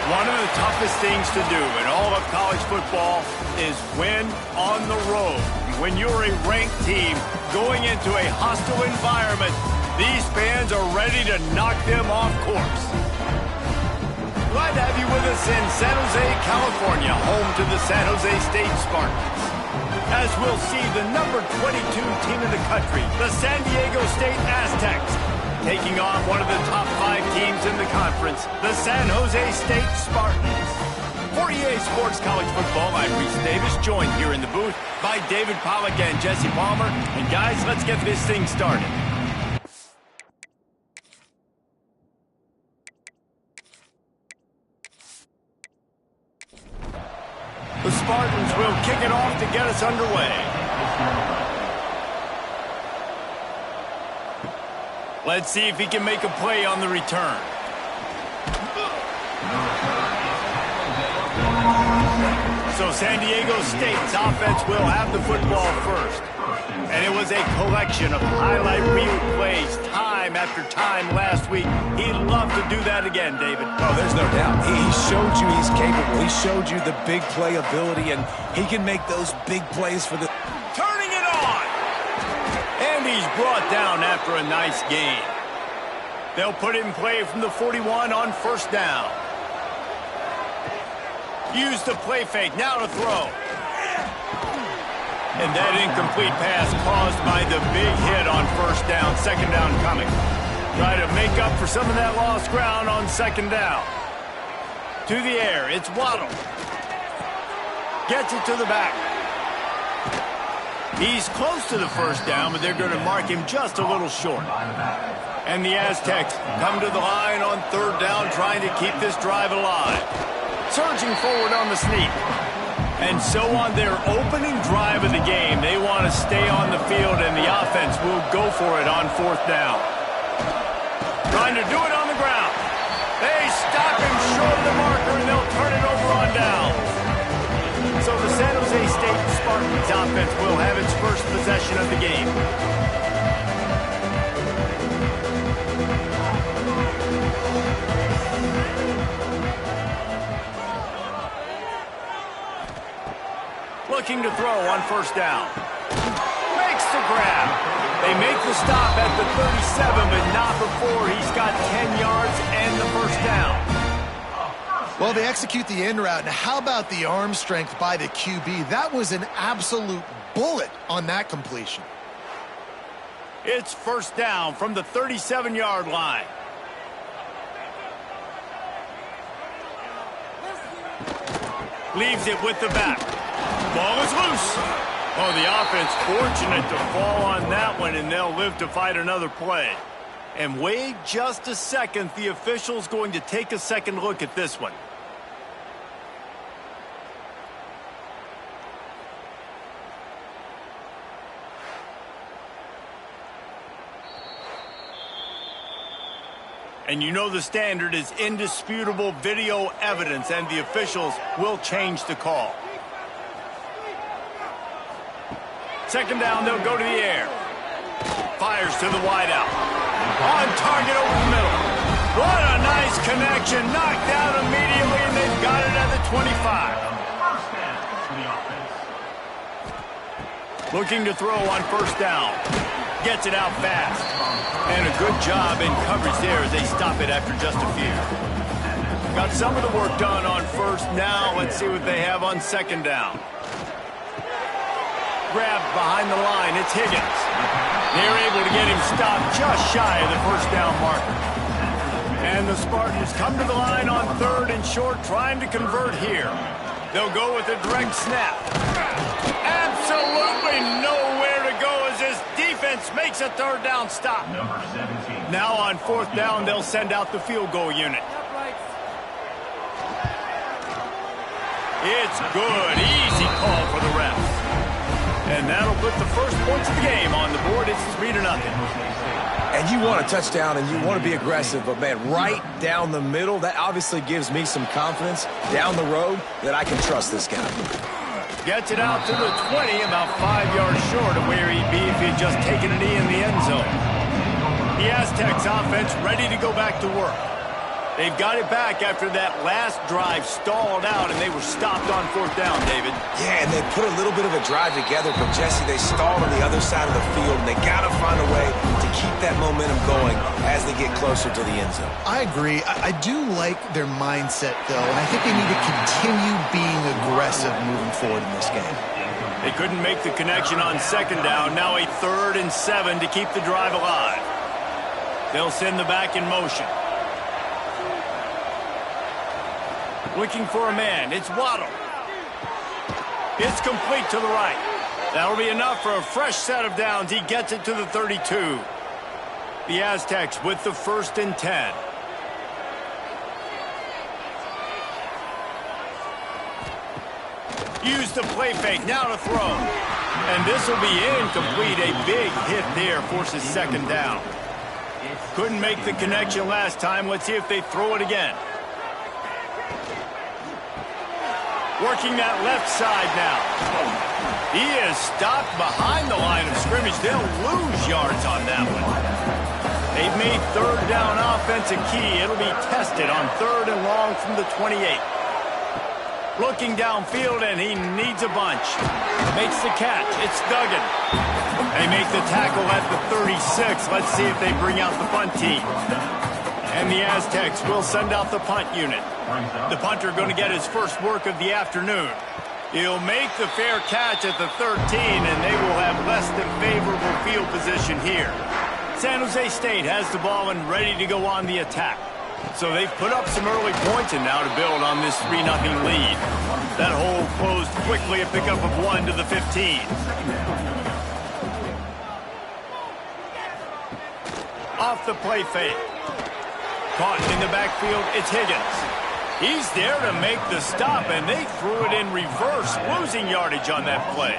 One of the toughest things to do in all of college football is win on the road. When you're a ranked team going into a hostile environment, these fans are ready to knock them off course. Glad to have you with us in San Jose, California, home to the San Jose State Spartans. As we'll see the number 22 team in the country, the San Diego State Aztecs, taking on one of the top 5 teams in the conference, the San Jose State Spartans. For EA Sports College Football, I'm Reese Davis, joined here in the booth by David Pollack and Jesse Palmer. And guys, let's get this thing started. The Spartans will kick it off to get us underway. Let's see if he can make a play on the return. So San Diego State's offense will have the football first. And it was a collection of highlight reel plays time after time last week. He'd love to do that again, David. Oh, there's no doubt. He showed you he's capable. He showed you the big play ability, and he can make those big plays for the... Turning it on! And he's brought down after a nice gain. They'll put it in play from the 41 on first down. Use the play fake, now to throw. And that incomplete pass caused by the big hit on first down, second down coming. Try to make up for some of that lost ground on second down. To the air, it's Waddle. Gets it to the back. He's close to the first down, but they're going to mark him just a little short. And the Aztecs come to the line on third down, trying to keep this drive alive. Surging forward on the sneak. And so on their opening drive of the game, they want to stay on the field, and the offense will go for it on fourth down. Trying to do it on the ground. They stop him short of the marker, and they'll turn it over on down. So the San Jose State Spartans offense will have its first possession of the game. Looking to throw on first down. Makes the grab. They make the stop at the 37, but not before he's got 10 yards and the first down. Well, they execute the in route. Now, how about the arm strength by the QB? That was an absolute bullet on that completion. It's first down from the 37-yard line. Leaves it with the back. Ball is loose. Oh, the offense fortunate to fall on that one, and they'll live to fight another play. And wait just a second. The official's going to take a second look at this one. And you know the standard is indisputable video evidence, and the officials will change the call. Second down, they'll go to the air. Fires to the wideout. On target over the middle. What a nice connection. Knocked out immediately, and they've got it at the 25. Looking to throw on first down. Gets it out fast. And a good job in coverage there as they stop it after just a few. Got some of the work done on first. Now let's see what they have on second down. Grabbed behind the line. It's Higgins. They're able to get him stopped just shy of the first down marker. And the Spartans come to the line on third and short, trying to convert here. They'll go with a direct snap. Absolutely nowhere to go as this defense makes a third down stop. Now on fourth down, they'll send out the field goal unit. It's good. Easy call for the refs. And that'll put the first points of the game on the board. It's 3-0. And you want a touchdown and you want to be aggressive, but man, right down the middle, that obviously gives me some confidence down the road that I can trust this guy. Gets it out to the 20, about 5 yards short of where he'd be if he'd just taken a knee in the end zone. The Aztecs offense ready to go back to work. They've got it back after that last drive stalled out, and they were stopped on fourth down, David. Yeah, and they put a little bit of a drive together, but Jesse, they stalled on the other side of the field, and they got to find a way to keep that momentum going as they get closer to the end zone. I agree. I do like their mindset, though, and I think they need to continue being aggressive moving forward in this game. They couldn't make the connection on second down. Now a 3rd and 7 to keep the drive alive. They'll send the back in motion. Looking for a man. It's Waddle. It's complete to the right. That'll be enough for a fresh set of downs. He gets it to the 32. The Aztecs with the 1st and 10. Use the play fake. Now to throw. And this will be incomplete. A big hit there forces second down. Couldn't make the connection last time. Let's see if they throw it again. Working that left side now. He is stopped behind the line of scrimmage. They'll lose yards on that one. They've made third down offense a key. It'll be tested on 3rd and long from the 28. Looking downfield, and he needs a bunch. Makes the catch. It's Duggan. They make the tackle at the 36. Let's see if they bring out the punt team. And the Aztecs will send out the punt unit. The punter going to get his first work of the afternoon. He'll make the fair catch at the 13, and they will have less than favorable field position here. San Jose State has the ball and ready to go on the attack. So they've put up some early points and now to build on this 3-0 lead. That hole closed quickly, a pickup of 1 to the 15. Off the play fake. Caught in the backfield, it's Higgins. He's there to make the stop, and they threw it in reverse, losing yardage on that play.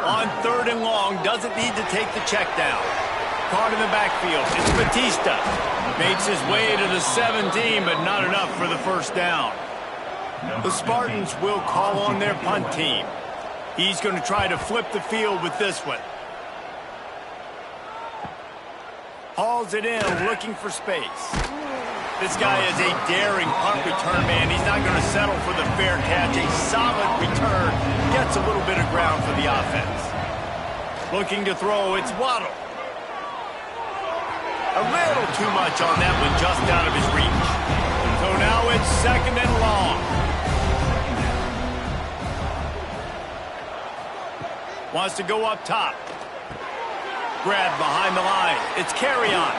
On 3rd and long, doesn't need to take the check down. Caught in the backfield, it's Batista. Makes his way to the 17, but not enough for the first down. The Spartans will call on their punt team. He's going to try to flip the field with this one. Hauls it in, looking for space. This guy is a daring punt return man. He's not going to settle for the fair catch. A solid return. Gets a little bit of ground for the offense. Looking to throw, it's Waddle. A little too much on that one, just out of his reach. So now it's 2nd and long. Wants to go up top. Grab behind the line. It's Carrion.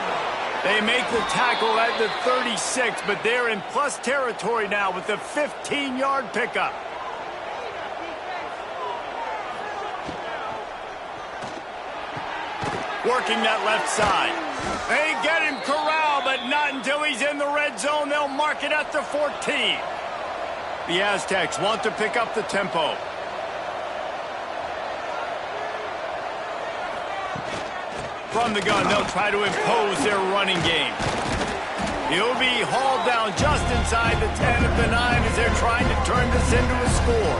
They make the tackle at the 36, but they're in plus territory now with the 15-yard pickup. Working that left side. They get him corralled, but not until he's in the red zone. They'll mark it at the 14. The Aztecs want to pick up the tempo. From the gun, they'll try to impose their running game. He'll be hauled down just inside the 10 at the 9 as they're trying to turn this into a score.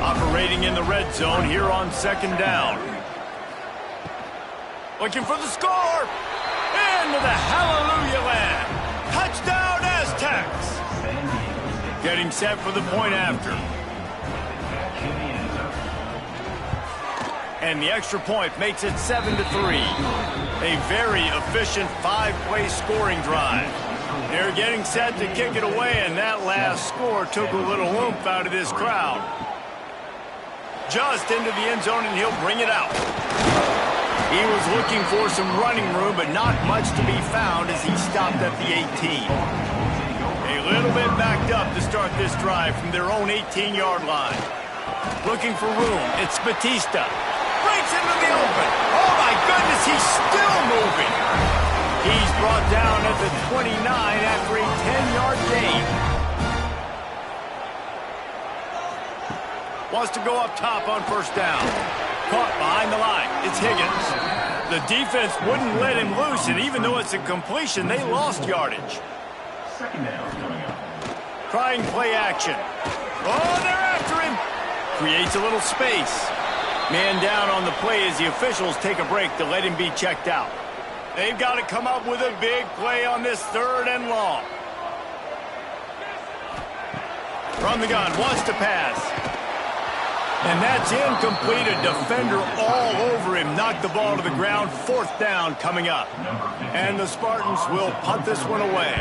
Operating in the red zone here on 2nd down. Looking for the score. Into the hallelujah land. Touchdown Aztecs. Getting set for the point after. And the extra point makes it 7-3. A very efficient 5-play scoring drive. They're getting set to kick it away, and that last score took a little oomph out of this crowd. Just into the end zone, and he'll bring it out. He was looking for some running room, but not much to be found as he stopped at the 18. A little bit backed up to start this drive from their own 18-yard line. Looking for room. It's Batista. Breaks into the open. Oh, my goodness, he's still moving. He's brought down at the 29 after a 10-yard gain. Wants to go up top on 1st down. Caught behind the line. It's Higgins. The defense wouldn't let him loose, and even though it's a completion, they lost yardage. 2nd down coming up. Trying play action. Oh, they're after him. Creates a little space. Man down on the play as the officials take a break to let him be checked out. They've got to come up with a big play on this 3rd and long. From the gun, wants to pass. And that's incomplete. A defender all over him. Knocked the ball to the ground. 4th down coming up. And the Spartans will punt this one away.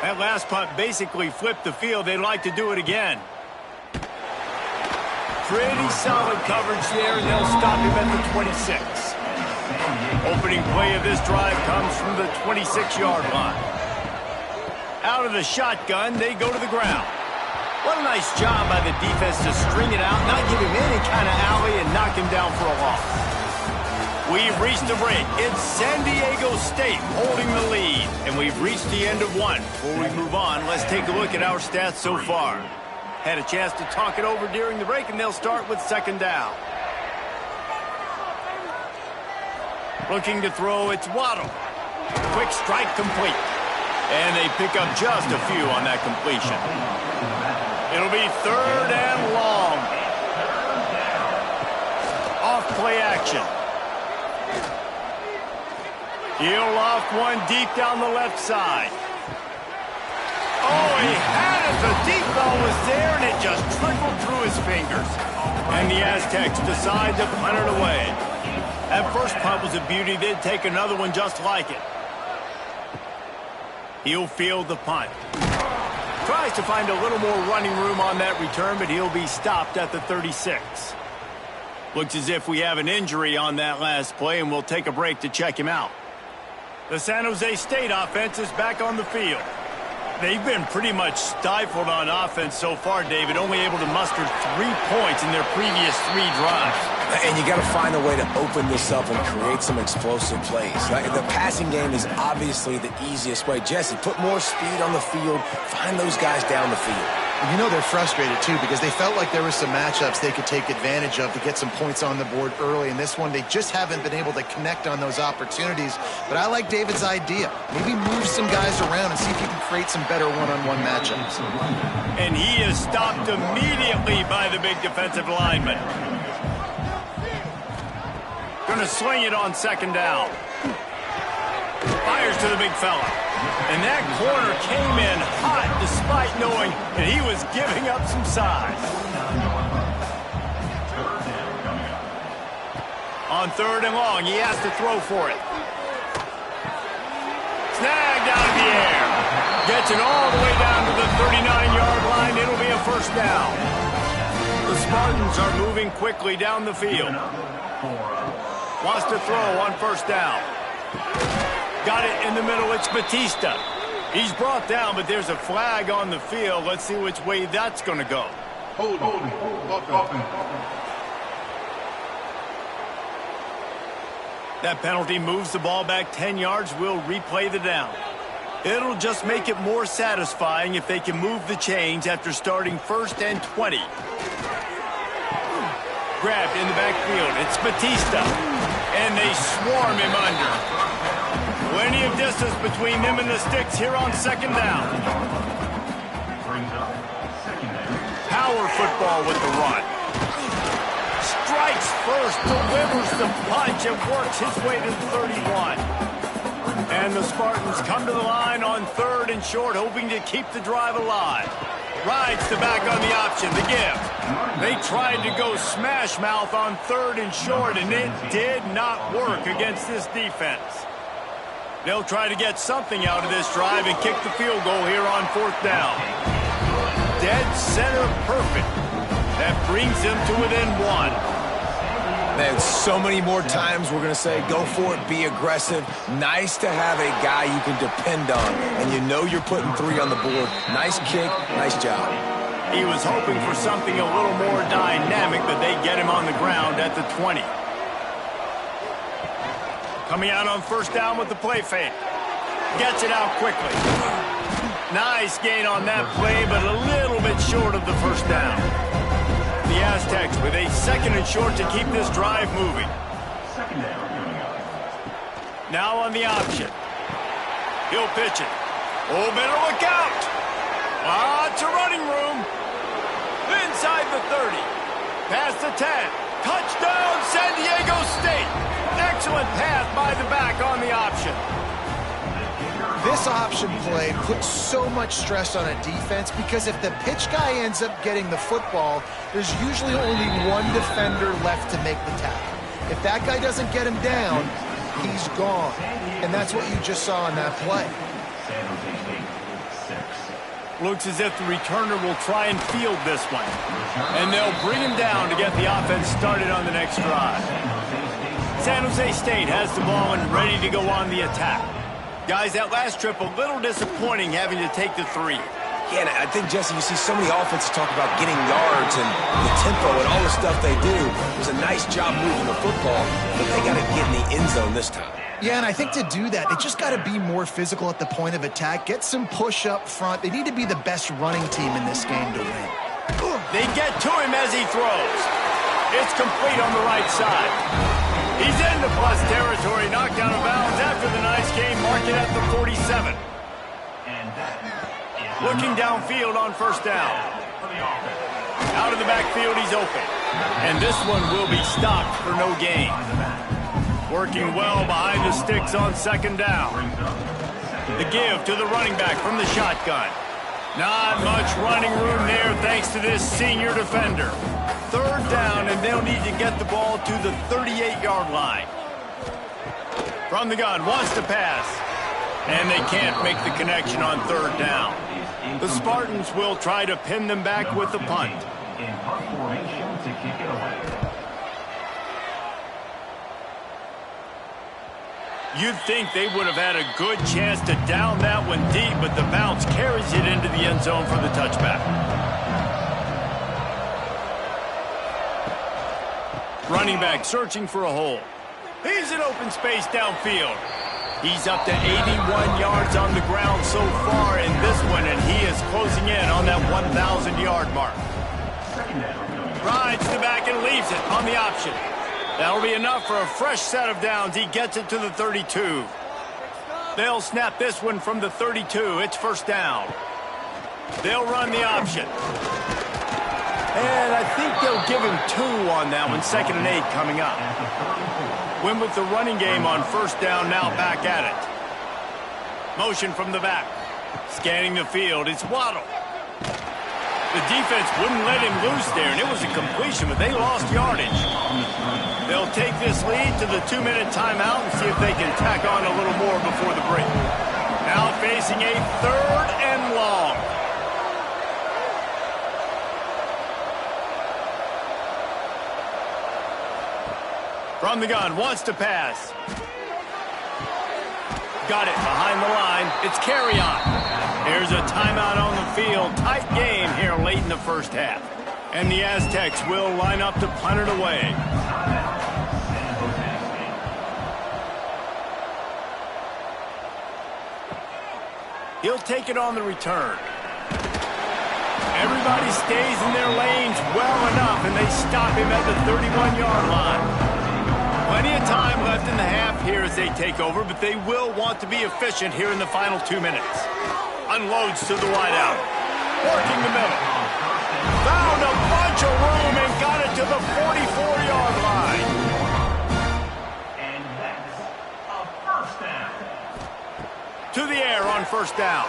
That last punt basically flipped the field. They'd like to do it again. Pretty solid coverage there, and they'll stop him at the 26. Opening play of this drive comes from the 26-yard line. Out of the shotgun, they go to the ground. What a nice job by the defense to string it out, not give him any kind of alley, and knock him down for a loss. We've reached the break. It's San Diego State holding the lead, and we've reached the end of one. Before we move on, let's take a look at our stats so far. Had a chance to talk it over during the break, and they'll start with 2nd down. Looking to throw, it's Waddle. Quick strike complete. And they pick up just a few on that completion. It'll be 3rd and long. Off play action. He'll loft one deep down the left side. Oh, he had it. The deep ball was there, and it just trickled through his fingers. And the Aztecs decide to punt it away. That first punt was a beauty. They'd take another one just like it. He'll field the punt. Tries to find a little more running room on that return, but he'll be stopped at the 36. Looks as if we have an injury on that last play, and we'll take a break to check him out. The San Jose State offense is back on the field. They've been pretty much stifled on offense so far, David, only able to muster 3 points in their previous 3 drives. And you got to find a way to open this up and create some explosive plays. The passing game is obviously the easiest way. Jesse, put more speed on the field. Find those guys down the field. You know they're frustrated, too, because they felt like there were some matchups they could take advantage of to get some points on the board early. In this one, they just haven't been able to connect on those opportunities. But I like David's idea. Maybe move some guys around and see if you can create some better one-on-one matchups. And he is stopped immediately by the big defensive lineman. Going to sling it on 2nd down. Fires to the big fella. And that corner came in hot despite knowing that he was giving up some size. On 3rd and long, he has to throw for it. Snagged out of the air. Gets it all the way down to the 39-yard line. It'll be a first down. The Spartans are moving quickly down the field. Wants to throw on first down. Got it in the middle. It's Batista. He's brought down, but there's a flag on the field. Let's see which way that's going to go. That penalty moves the ball back 10 yards. We'll replay the down. It'll just make it more satisfying if they can move the chains after starting 1st and 20. Grabbed in the backfield. It's Batista. And they swarm him under. Plenty of distance between them and the sticks here on second down. Power football with the run. Strikes first, delivers the punch, and works his way to the 31. And the Spartans come to the line on 3rd and short, hoping to keep the drive alive. Rides the back on the option, the give. They tried to go smash mouth on 3rd and short, and it did not work against this defense. They'll try to get something out of this drive and kick the field goal here on 4th down. Dead center perfect. That brings them to within 1. Man, so many more times we're going to say, go for it, be aggressive. Nice to have a guy you can depend on, and you know you're putting 3 on the board. Nice kick, nice job. He was hoping for something a little more dynamic, but they get him on the ground at the 20. Coming out on first down with the play fake. Gets it out quickly. Nice gain on that play, but a little bit short of the first down. The Aztecs with a 2nd and short to keep this drive moving. Now on the option. He'll pitch it. Oh, better look out. Lots of running room. Inside the 30. Past the 10. Touchdown, San Diego State. Excellent pass by the back on the option. This option play puts so much stress on a defense because if the pitch guy ends up getting the football, there's usually only one defender left to make the tackle. If that guy doesn't get him down, he's gone. And that's what you just saw in that play. Looks as if the returner will try and field this one. And they'll bring him down to get the offense started on the next drive. San Jose State has the ball and ready to go on the attack. Guys, that last trip a little disappointing having to take the 3. Yeah, and I think, Jesse, you see so many offenses talk about getting yards and the tempo and all the stuff they do. It was a nice job moving the football, but they got to get in the end zone this time. Yeah, and I think to do that, they just got to be more physical at the point of attack, get some push up front. They need to be the best running team in this game to win. They get to him as he throws. It's complete on the right side. He's into plus territory, knocked out of bounds after the nice game, marked it at the 47. Looking downfield on first down. Out of the backfield, he's open. And this one will be stopped for no gain. Working well behind the sticks on second down. The give to the running back from the shotgun. Not much running room there thanks to this senior defender. 3rd down, and they'll need to get the ball to the 38-yard line. From the gun, wants to pass. And they can't make the connection on 3rd down. The Spartans will try to pin them back with the punt. In punt formation to kick it away. You'd think they would have had a good chance to down that one deep, but the bounce carries it into the end zone for the touchback. Running back searching for a hole. He's in open space downfield. He's up to 81 yards on the ground so far in this one, and he is closing in on that 1,000-yard mark. Rides the back and leaves it on the option. That'll be enough for a fresh set of downs. He gets it to the 32. They'll snap this one from the 32. It's first down. They'll run the option. And I think they'll give him 2 on that one. 2nd and 8 coming up. Win with the running game on first down, now back at it. Motion from the back. Scanning the field, it's Waddle. The defense wouldn't let him loose there, and it was a completion, but they lost yardage. They'll take this lead to the 2-minute timeout and see if they can tack on a little more before the break. Now facing a 3rd and long. From the gun, wants to pass. Got it behind the line. It's carry on. Here's a timeout on the field. Tight game here late in the first half. And the Aztecs will line up to punt it away. He'll take it on the return. Everybody stays in their lanes well enough, and they stop him at the 31-yard line. Plenty of time left in the half here as they take over, but they will want to be efficient here in the final 2 minutes. Unloads to the wideout. Working the middle. Found a bunch of room and got it to the 44-yard line. And that's a first down. To the air on first down.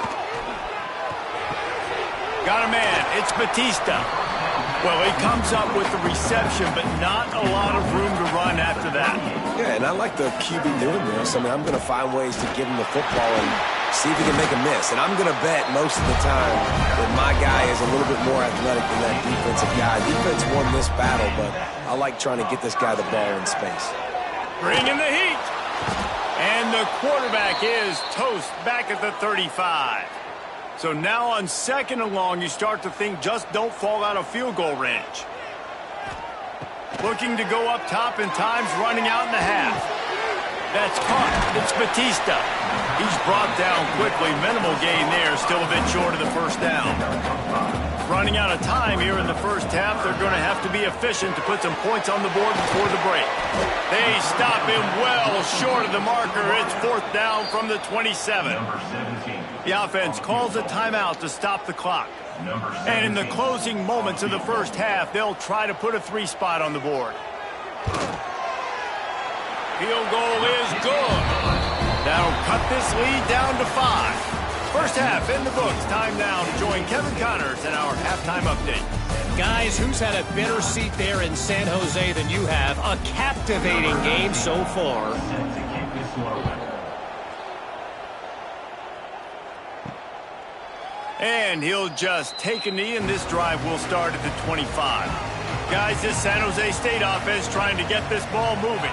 Got a man. It's Batista. Well, he comes up with the reception, but not a lot of room to run after that. Yeah, and I like the QB doing this. I mean, I'm going to find ways to give him the football and see if he can make a miss. And I'm going to bet most of the time that my guy is a little bit more athletic than that defensive guy. Defense won this battle, but I like trying to get this guy the ball in space. Bringing the heat. And the quarterback is toast back at the 35. So now on 2nd and long, you start to think just don't fall out of field goal range. Looking to go up top in times, running out in the half. That's caught. It's Batista. He's brought down quickly. Minimal gain there. Still a bit short of the first down. Running out of time here in the first half. They're going to have to be efficient to put some points on the board before the break. They stop him well short of the marker. It's 4th down from the 27. Number 17. The offense calls a timeout to stop the clock. And in the closing moments of the first half, they'll try to put a 3 spot on the board. Field goal is good. That'll cut this lead down to 5. First half in the books. Time now to join Kevin Connors in our halftime update. Guys, who's had a better seat there in San Jose than you have? A captivating game so far. And he'll just take a knee, and this drive will start at the 25. Guys, this San Jose State offense trying to get this ball moving.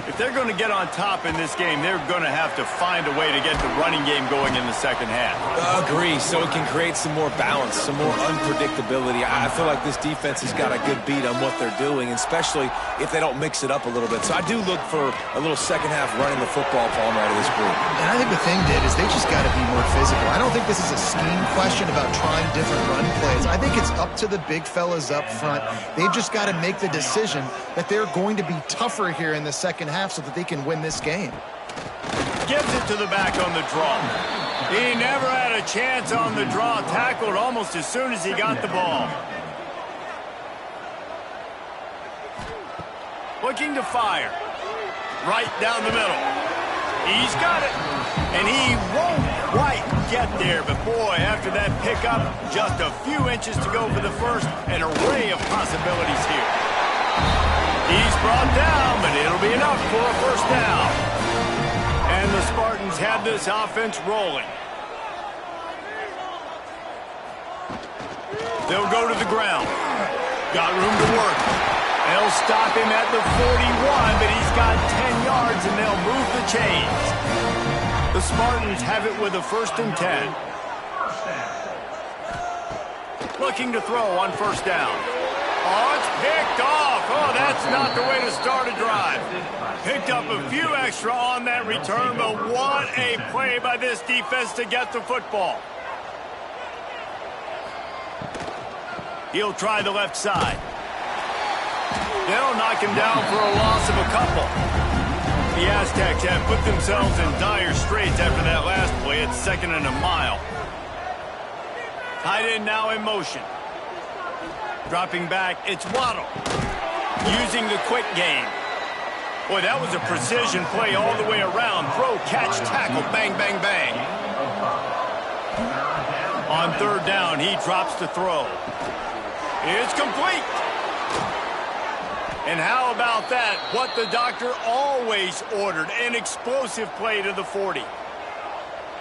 If they're going to get on top in this game, they're going to have to find a way to get the running game going in the second half. Agree, so it can create some more balance, some more unpredictability. I feel like this defense has got a good beat on what they're doing, especially if they don't mix it up a little bit. So I do look for a little second half running the football palm out of this group. And I think the thing, Dave, is they just got to be more physical. I don't think this is a scheme question about trying different run plays. I think it's up to the big fellas up front. They've just got to make the decision that they're going to be tougher here in the second half so that they can win this game. Gives it to the back on the draw. He never had a chance on the draw. Tackled almost as soon as he got the ball. Looking to fire. Right down the middle. He's got it. And he won't quite get there. But boy, after that pickup, just a few inches to go for the first. An array of possibilities here. He's brought down, but it'll be enough for a first down. And the Spartans have this offense rolling. They'll go to the ground. Got room to work. They'll stop him at the 41, but he's got 10 yards, and they'll move the chains. The Spartans have it with a 1st and 10. Looking to throw on first down. Oh, it's picked off. Oh, that's not the way to start a drive. Picked up a few extra on that return, but what a play by this defense to get the football. He'll try the left side. They'll knock him down for a loss of a couple. The Aztecs have put themselves in dire straits after that last play. It's 2nd and a mile. Tight end now in motion. Dropping back, it's Waddle. Using the quick game. Boy, that was a precision play all the way around. Throw, catch, tackle, bang, bang, bang. On 3rd down, he drops to throw. It's complete. And how about that? What the doctor always ordered, an explosive play to the 40.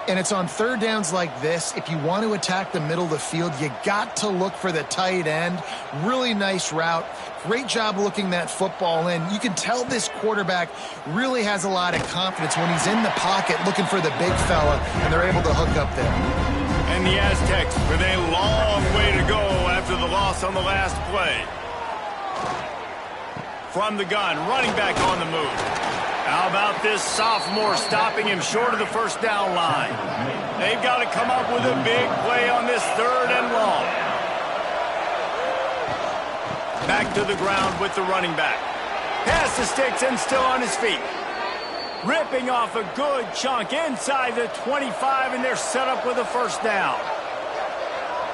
And it's on third downs like this. If you want to attack the middle of the field, you got to look for the tight end. Really nice route. Great job looking that football in. You can tell this quarterback really has a lot of confidence when he's in the pocket looking for the big fella, and they're able to hook up there. And the Aztecs with a long way to go after the loss on the last play. From the gun, running back on the move. How about this sophomore stopping him short of the first down line? They've got to come up with a big play on this 3rd and long. Back to the ground with the running back. Pass the sticks and still on his feet. Ripping off a good chunk inside the 25, and they're set up with a first down.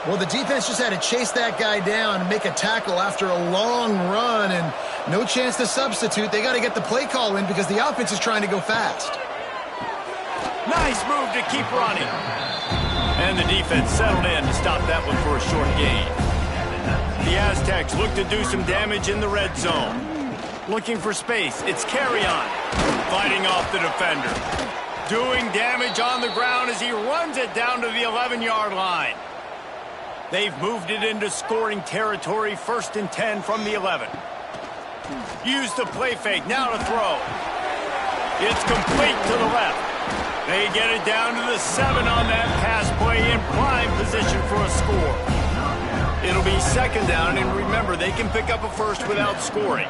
Well, the defense just had to chase that guy down and make a tackle after a long run, and no chance to substitute. They got to get the play call in because the offense is trying to go fast. Nice move to keep running. And the defense settled in to stop that one for a short gain. The Aztecs look to do some damage in the red zone. Looking for space. It's Carrion fighting off the defender. Doing damage on the ground as he runs it down to the 11-yard line. They've moved it into scoring territory, 1st and 10 from the 11. Use the play fake, now to throw. It's complete to the left. They get it down to the 7 on that pass play in prime position for a score. It'll be 2nd down, and remember, they can pick up a first without scoring.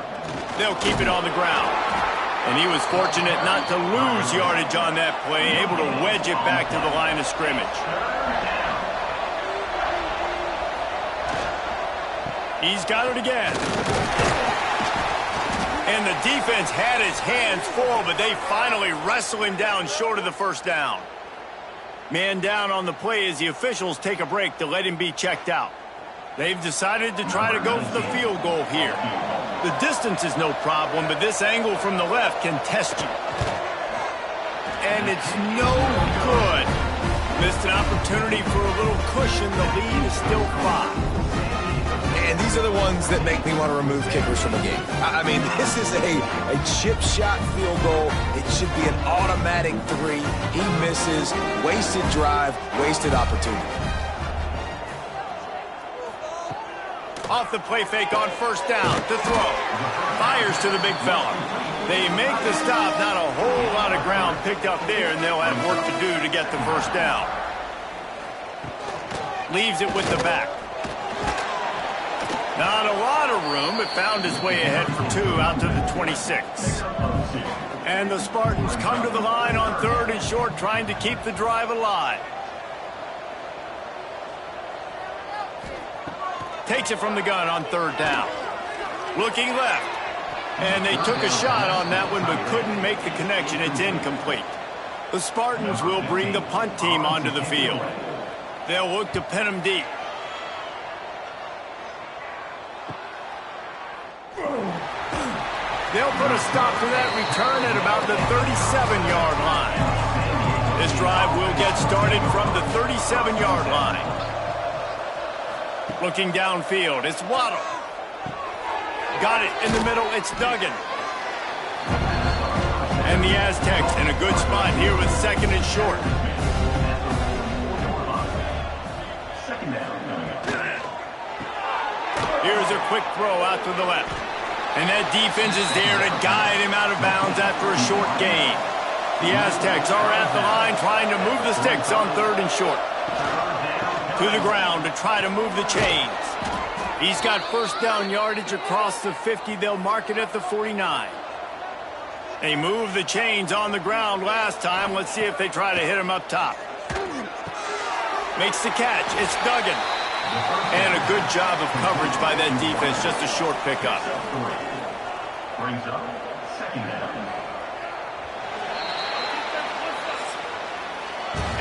They'll keep it on the ground. And he was fortunate not to lose yardage on that play, able to wedge it back to the line of scrimmage. He's got it again. And the defense had his hands full, but they finally wrestle him down short of the first down. Man down on the play as the officials take a break to let him be checked out. They've decided to try to go for the field goal here. The distance is no problem, but this angle from the left can test you. And it's no good. Missed an opportunity for a little cushion. The lead is still 5. And these are the ones that make me want to remove kickers from a game. I mean, this is a chip shot field goal. It should be an automatic 3. He misses. Wasted drive, wasted opportunity. Off the play fake on 1st down to throw. Fires to the big fella. They make the stop. Not a whole lot of ground picked up there, and they'll have work to do to get the first down. Leaves it with the back. Not a lot of room, but found his way ahead for 2 out to the 26. And the Spartans come to the line on 3rd and short, trying to keep the drive alive. Takes it from the gun on 3rd down. Looking left. And they took a shot on that one, but couldn't make the connection. It's incomplete. The Spartans will bring the punt team onto the field. They'll look to pin them deep. They'll put a stop to that return at about the 37-yard line. This drive will get started from the 37-yard line. Looking downfield, it's Waddle. Got it in the middle, it's Duggan. And the Aztecs in a good spot here with 2nd and short. Here's a quick throw out to the left. And that defense is there to guide him out of bounds after a short gain. The Aztecs are at the line trying to move the sticks on 3rd and short. To the ground to try to move the chains. He's got 1st down yardage across the 50. They'll mark it at the 49. They moved the chains on the ground last time. Let's see if they try to hit him up top. Makes the catch. It's Duggan. And a good job of coverage by that defense. Just a short pickup. Brings up 2nd down.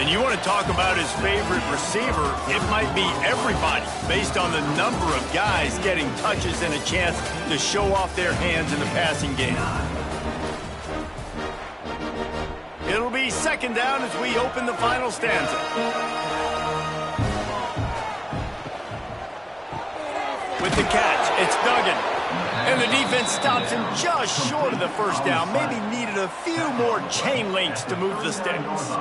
And you want to talk about his favorite receiver, it might be everybody, based on the number of guys getting touches and a chance to show off their hands in the passing game. It'll be 2nd down as we open the final stanza. With the catch, it's Duggan. And the defense stops him just short of the 1st down. Maybe needed a few more chain links to move the sticks.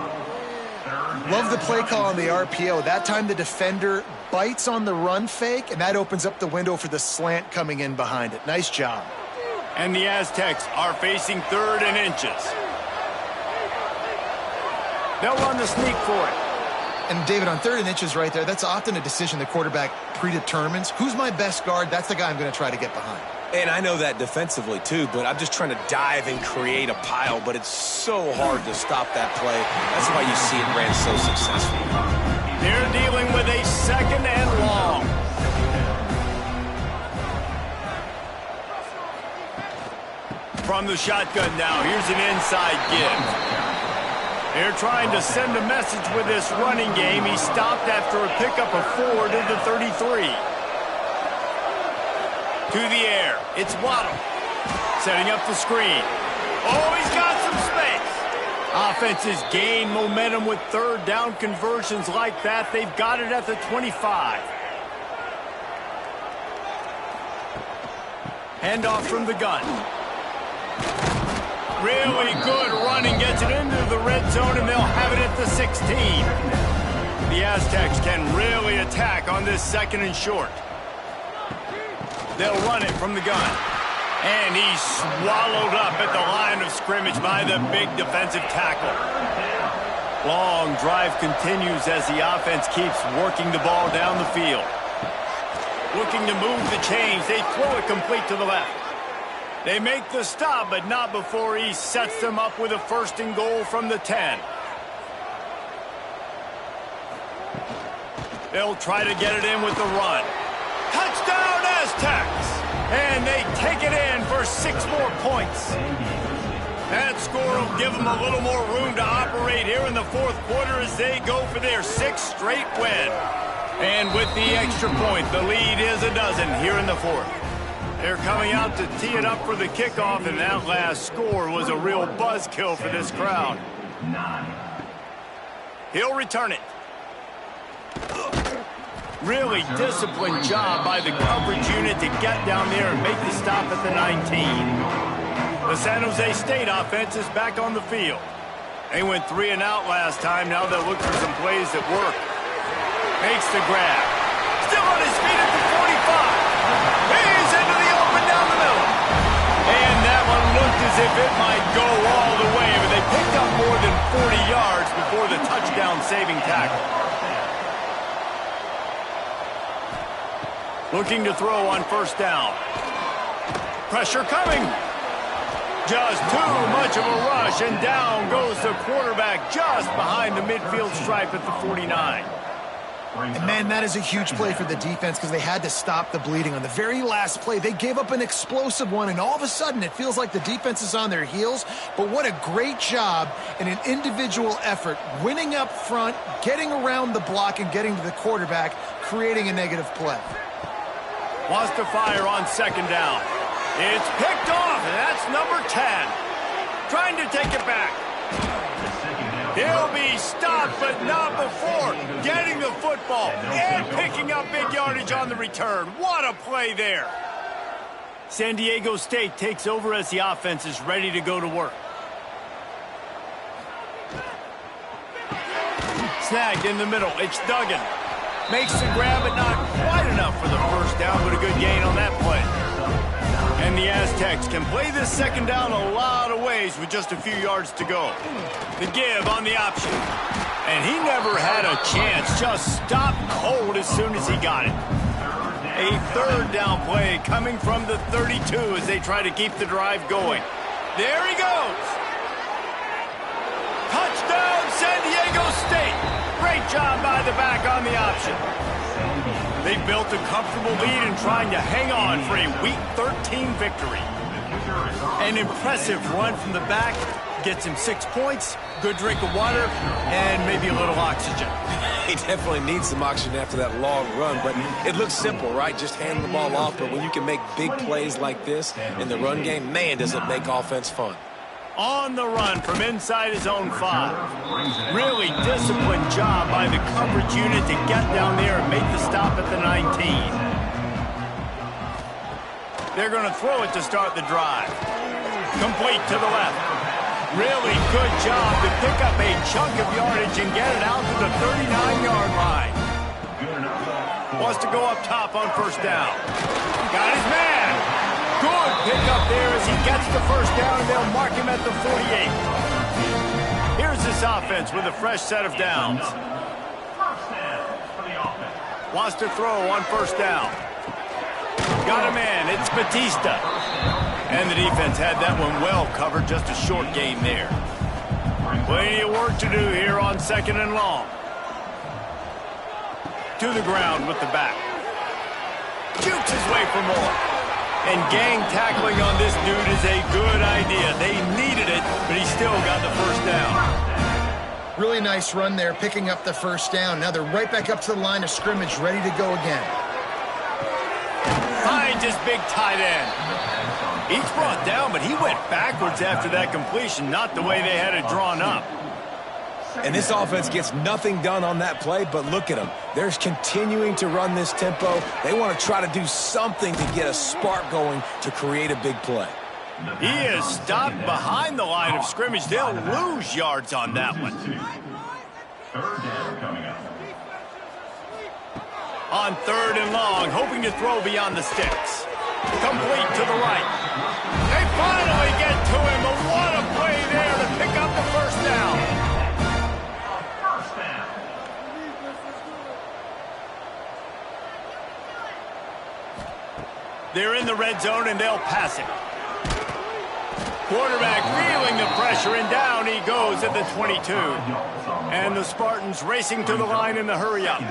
Love the play call on the RPO. That time the defender bites on the run fake, and that opens up the window for the slant coming in behind it. Nice job. And the Aztecs are facing 3rd and inches. They'll run the sneak for it. And David, on 3rd and inches right there, that's often a decision the quarterback predetermines. Who's my best guard? That's the guy I'm going to try to get behind. And I know that defensively, too, but I'm just trying to dive and create a pile, but it's so hard to stop that play. That's why you see it ran so successful. They're dealing with a 2nd and long. From the shotgun now, here's an inside give. They're trying to send a message with this running game. He stopped after a pickup of 4 to the 33. To the air, it's Waddle. Setting up the screen. Oh, he's got some space. Offenses gain momentum with 3rd down conversions like that. They've got it at the 25. Handoff from the gun. Really good running, gets it into the red zone, and they'll have it at the 16. The Aztecs can really attack on this 2nd and short. They'll run it from the gun. And he's swallowed up at the line of scrimmage by the big defensive tackle. Long drive continues as the offense keeps working the ball down the field. Looking to move the chains. They throw it complete to the left. They make the stop, but not before he sets them up with a 1st and goal from the 10. They'll try to get it in with the run. Touchdown, Aztecs! And they take it in for 6 more points. That score will give them a little more room to operate here in the 4th quarter as they go for their 6th straight win. And with the extra point, the lead is a dozen here in the 4th. They're coming out to tee it up for the kickoff, and that last score was a real buzzkill for this crowd. He'll return it. Really disciplined job by the coverage unit to get down there and make the stop at the 19. The San Jose State offense is back on the field. They went 3 and out last time. Now they'll look for some plays that work. Makes the grab. Still on his feet at the 45. He's into the open down the middle. And that one looked as if it might go all the way, but they picked up more than 40 yards before the touchdown-saving tackle. Looking to throw on 1st down. Pressure coming. Just too much of a rush, and down goes the quarterback just behind the midfield stripe at the 49. And, man, that is a huge play for the defense because they had to stop the bleeding. On the very last play, they gave up an explosive one, and all of a sudden it feels like the defense is on their heels. But what a great job in an individual effort, winning up front, getting around the block, and getting to the quarterback, creating a negative play. Wants to fire on 2nd down. It's picked off, and that's number 10. Trying to take it back. He'll be stopped, but not before getting the football and picking up big yardage on the return. What a play there. San Diego State takes over as the offense is ready to go to work. Snagged in the middle. It's Duggan. Makes the grab, but not quite enough for the 1st down, but a good gain on that play. And the Aztecs can play this 2nd down a lot of ways with just a few yards to go. The give on the option. And he never had a chance. Just stopped cold as soon as he got it. A 3rd down play coming from the 32 as they try to keep the drive going. There he goes. Touchdown, San Diego State. Great job by the back on the option. They built a comfortable lead and trying to hang on for a Week 13 victory. An impressive run from the back. Gets him 6 points, good drink of water, and maybe a little oxygen. He definitely needs some oxygen after that long run, but it looks simple, right? Just hand the ball off, but when you can make big plays like this in the run game, man, does it make offense fun. On the run from inside his own 5. Really disciplined job by the coverage unit to get down there and make the stop at the 19. They're going to throw it to start the drive. Complete to the left. Really good job to pick up a chunk of yardage and get it out to the 39-yard line. Wants to go up top on first down. Got his man. Good pickup there as he gets the first down, and they'll mark him at the 48. Here's this offense with a fresh set of downs. Wants to throw on first down. Got a man. It's Batista. And the defense had that one well covered. Just a short gain there. Plenty of work to do here on 2nd and long. To the ground with the back. Jukes his way for more. And gang tackling on this dude is a good idea. They needed it, but he still got the first down. Really nice run there, picking up the first down. Now they're right back up to the line of scrimmage, ready to go again. Finds his big tight end. He's brought down, but he went backwards after that completion, not the way they had it drawn up. And this offense gets nothing done on that play, but look at them. They're continuing to run this tempo. They want to try to do something to get a spark going to create a big play. He is stopped behind the line of scrimmage. They'll lose yards on that one. Third down coming up. On 3rd and long, hoping to throw beyond the sticks. Complete to the right. They finally get to him, but what a play there to pick up the first down. First down. They're in the red zone, and they'll pass it. Quarterback feeling the pressure, and down he goes at the 22. And the Spartans racing to the line in the hurry-up.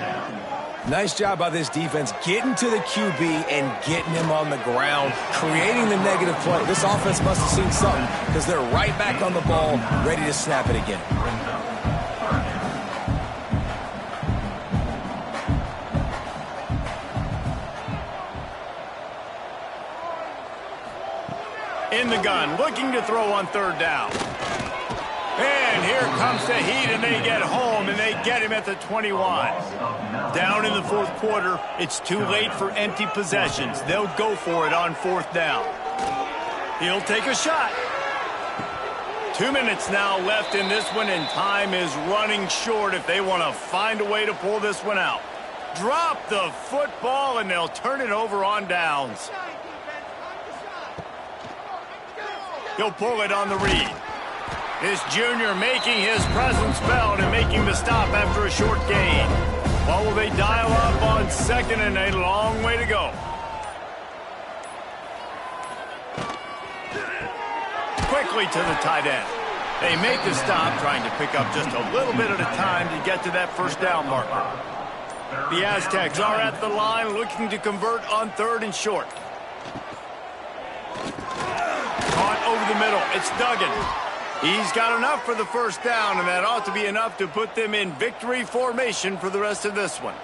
Nice job by this defense getting to the QB and getting him on the ground, creating the negative play. This offense must have seen something because they're right back on the ball, ready to snap it again. In the gun, looking to throw on 3rd down. And here comes the heat, and they get home, and they get him at the 21. Down in the 4th quarter, it's too late for empty possessions. They'll go for it on 4th down. He'll take a shot. 2 minutes now left in this one, and time is running short if they want to find a way to pull this one out. Drop the football, and they'll turn it over on downs. He'll pull it on the read. This junior making his presence felt and making the stop after a short gain. What will they dial up on 2nd and a long way to go? Quickly to the tight end. They make the stop, trying to pick up just a little bit at a time to get to that first down marker. The Aztecs are at the line looking to convert on 3rd and short. Caught over the middle. It's Duggan. He's got enough for the first down, and that ought to be enough to put them in victory formation for the rest of this one.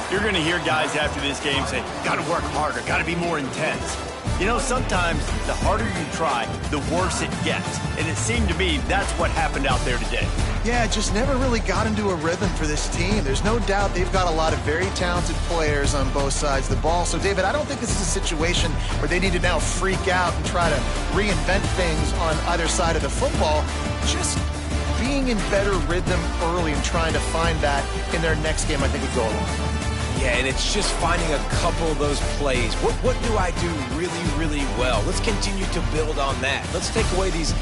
You're going to hear guys after this game say, got to work harder, got to be more intense. You know, sometimes the harder you try, the worse it gets. And it seemed to me that's what happened out there today. Yeah, just never really got into a rhythm for this team. There's no doubt they've got a lot of very talented players on both sides of the ball. So, David, I don't think this is a situation where they need to now freak out and try to reinvent things on either side of the football. Just being in better rhythm early and trying to find that in their next game, I think would go a long way. Yeah, and it's just finding a couple of those plays. What do I do really, really well? Let's continue to build on that. Let's take away these